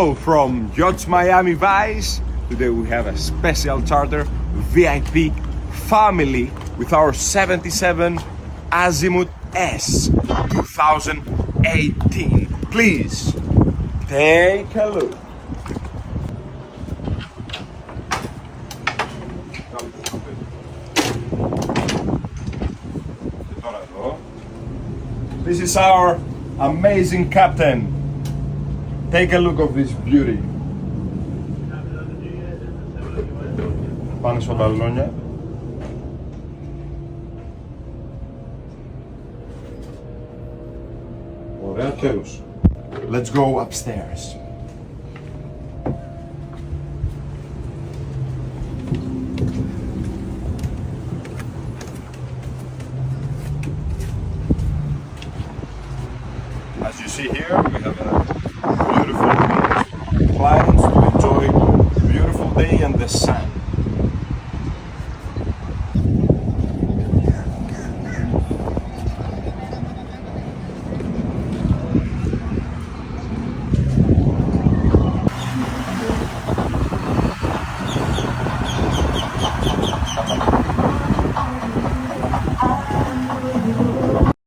From Yachts MiamiVice, today we have a special charter VIP family with our 77 AZIMUT S 2018. Please take a look. This is our amazing captain. Take a look of this beauty. Πάνε στο μπαλόνια. Ωραία, τέλος. Let's go upstairs. As you see here, we have a beautiful beach, clients to enjoy beautiful day and the sun.